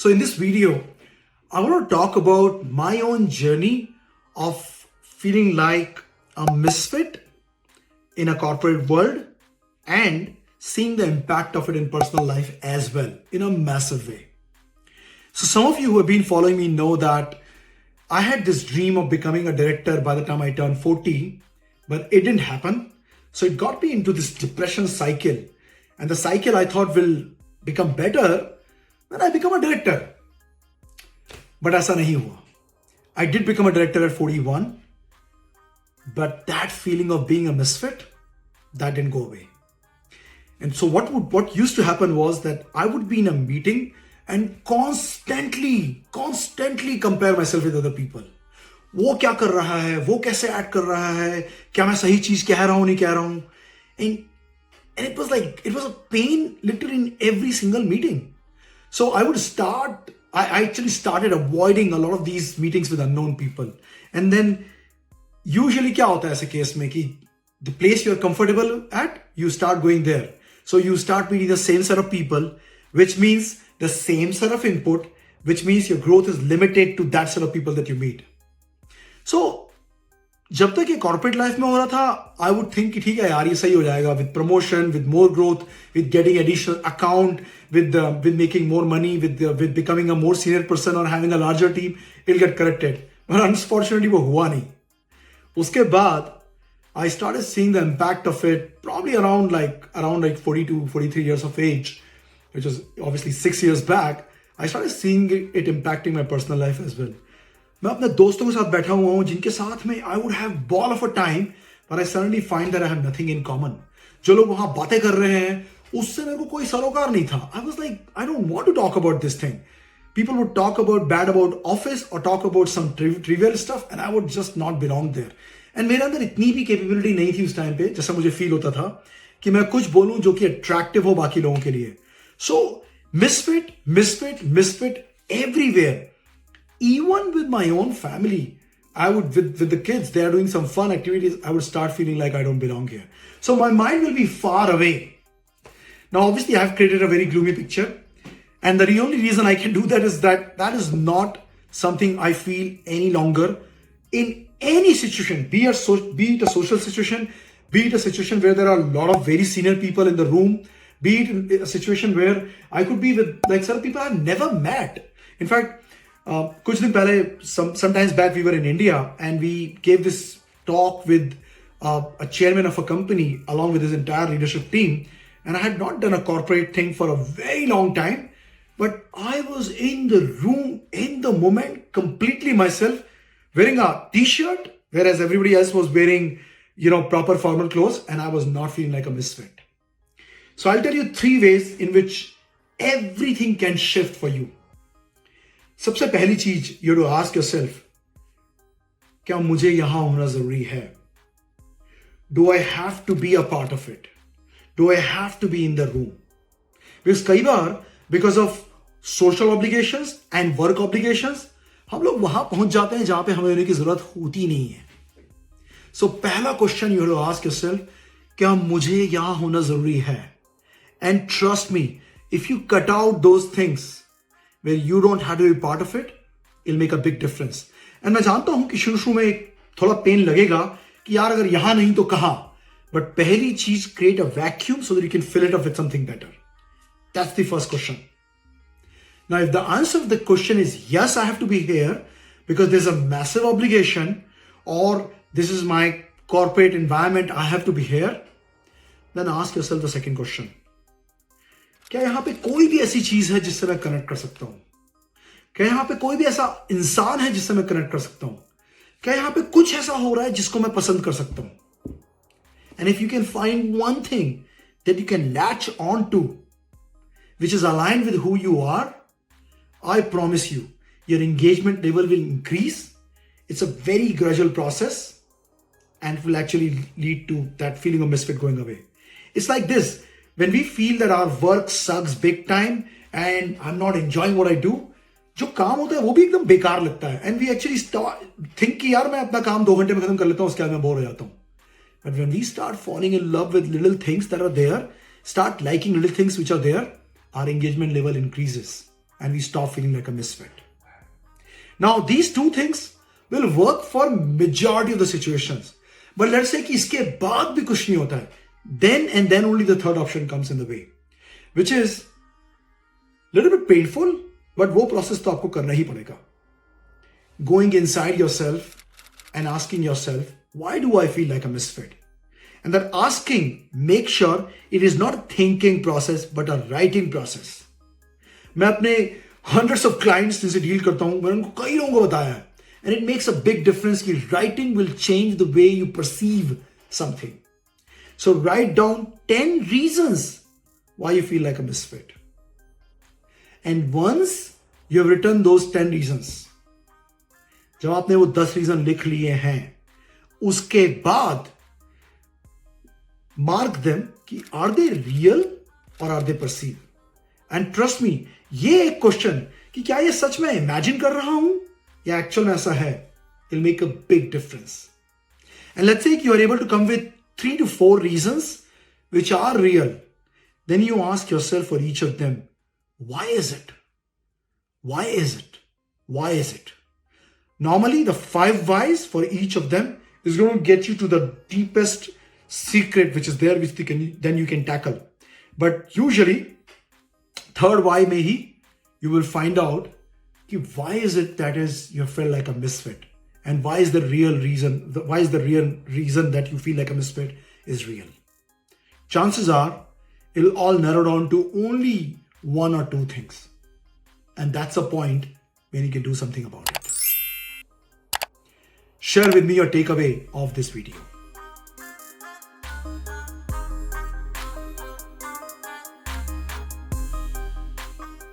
So in this video, I want to talk about my own journey of feeling like a misfit in a corporate world and seeing the impact of it in personal life as well in a massive way. So some of you who have been following me know that I had this dream of becoming a director by the time I turned 40, but it didn't happen. So it got me into this depression cycle. And the cycle I thought will become better when I become a director. But ऐसा नहीं हुआ. I did become a director at 41, but that feeling of being a misfit, that didn't go away. And so what used to happen was that I would be in a meeting and constantly compare myself with other people. वो क्या कर रहा है, वो कैसे act कर रहा है, क्या मैं सही चीज कह रहा हूं नहीं कह रहा हूं. And it was a pain literally in every single meeting. So I actually started avoiding a lot of these meetings with unknown people. And then usually क्या होता है ऐसे केस में कि the place you're comfortable at, you start going there. So you start meeting the same set of people, which means the same set of input, which means your growth is limited to that set of people that you meet. So जब तक ये corporate life में हो रहा था, I would think कि ठीक है यार ये सही हो जाएगा with promotion, with more growth, with getting additional account, with making more money, with becoming a more senior person और having a larger team, it get corrected. But unfortunately वो हुआ नहीं. उसके बाद I started seeing the impact of it probably around like 42, 43 years of age, which was obviously 6 years back. I started seeing it impacting my personal life as well. मैं अपने दोस्तों के साथ बैठा हुआ हूँ जिनके साथ में I would have ball of a time, but I suddenly find that I have nothing in common. जो लोग वहां बातें कर रहे हैं उससे मेरे को कोई सरोकार नहीं था. I was like, I don't want to talk about this thing. People would talk bad about office or talk about some trivial stuff and I would just not belong there. And मेरे अंदर इतनी भी capability नहीं थी उस time पे, जैसा मुझे फील होता था कि मैं कुछ बोलूं जो कि अट्रैक्टिव हो बाकी लोगों के लिए. सो misfit everywhere. Even with my own family, I would with the kids, they are doing some fun activities, I would start feeling like I don't belong here. So my mind will be far away. Now obviously I have created a very gloomy picture, and the only reason I can do that is that is not something I feel any longer in any situation, be it a social situation, be it a situation where there are a lot of very senior people in the room, be it a situation where I could be with like certain people I've never met. In fact, कुछ दिन पहले, sometimes back, we were in India and we gave this talk with a chairman of a company along with his entire leadership team, and I had not done a corporate thing for a very long time, but I was in the room in the moment completely myself, wearing a t-shirt, whereas everybody else was wearing, proper formal clothes, and I was not feeling like a misfit. So I'll tell you 3 ways in which everything can shift for you. सबसे पहली चीज, you have to ask yourself, क्या मुझे यहां होना जरूरी है? Do I have to be a part of it? Do I have to be in the room? Because कई बार, because of social obligations and work obligations, हम लोग वहां पहुंच जाते हैं जहां पे हमें होने की जरूरत होती नहीं है. सो पहला question you have to ask yourself, क्या मुझे यहां होना जरूरी है? And trust me, if you cut out those things where you don't have to be part of it, it make a big difference. And मैं जानता हूं कि शुरू में थोड़ा पेन लगेगा कि यार अगर यहां नहीं तो कहां, बट पहली चीज, create a vacuum so that you can fill it up with something better. That's the first question. Now, if the answer of the question is yes, I have to be here because there's a massive obligation, or this is my corporate environment, I have to be here, then ask yourself the second question. क्या यहाँ पे कोई भी ऐसी चीज है जिससे मैं कनेक्ट कर सकता हूं? क्या यहाँ पे कोई भी ऐसा इंसान है जिससे मैं कनेक्ट कर सकता हूं? क्या यहाँ पे कुछ ऐसा हो रहा है जिसको मैं पसंद कर सकता हूं? And if you can find one thing that you can latch on to, which is aligned with who you are, I promise you, your engagement level will increase. It's a very gradual process and it will actually lead to that feeling of misfit going away. It's like this, when we feel that our work sucks big time and I'm not enjoying what I do, जो काम होता है वो भी एकदम बेकार लगता है, and we actually think कि यार मैं अपना काम 2 घंटे में खत्म कर लेता हूँ, उसके बाद मैं बोर हो जाता हूँ. But when we start falling in love with little things that are there, start liking little things which are there, our engagement level increases. and we stop feeling like a misfit. Now, these two things will work for majority of the situations. But let's say कि इसके बाद भी कुछ नहीं होता है, then and then only the third option comes in the way, which is little bit painful, but वो process तो आपको करना ही पड़ेगा. Going inside yourself and asking yourself, why do I feel like a misfit? And that asking, make sure it is not a thinking process, but a writing process. मैं अपने hundreds of clients जिनसे deal करता हूँ, मैंने उनको कई लोगों को बताया है. And it makes a big difference कि writing will change the way you perceive something. So write down 10 reasons why you feel like a misfit. And once you have written those 10 reasons, जब आपने वो 10 reason लिख लिए हैं, उसके बाद mark them कि are they real or are they perceived? And trust me, ये एक क्वेश्चन कि क्या ये सच में इमेजिन कर रहा हूं या एक्चुअल में ऐसा है, it'll make a big difference. And let's say you are able to come with 3 to 4 reasons which are real. Then you ask yourself for each of them, why is it? Why is it? Why is it? Normally, the 5 whys for each of them is going to get you to the deepest secret which is there, which then you can tackle. But usually, third why में ही you will find out कि why is it that is you feel like a misfit, and why is the real reason that you feel like a misfit is real. Chances are it'll all narrow down to only 1 or 2 things, and that's a point when you can do something about it. Share with me your takeaway of this video.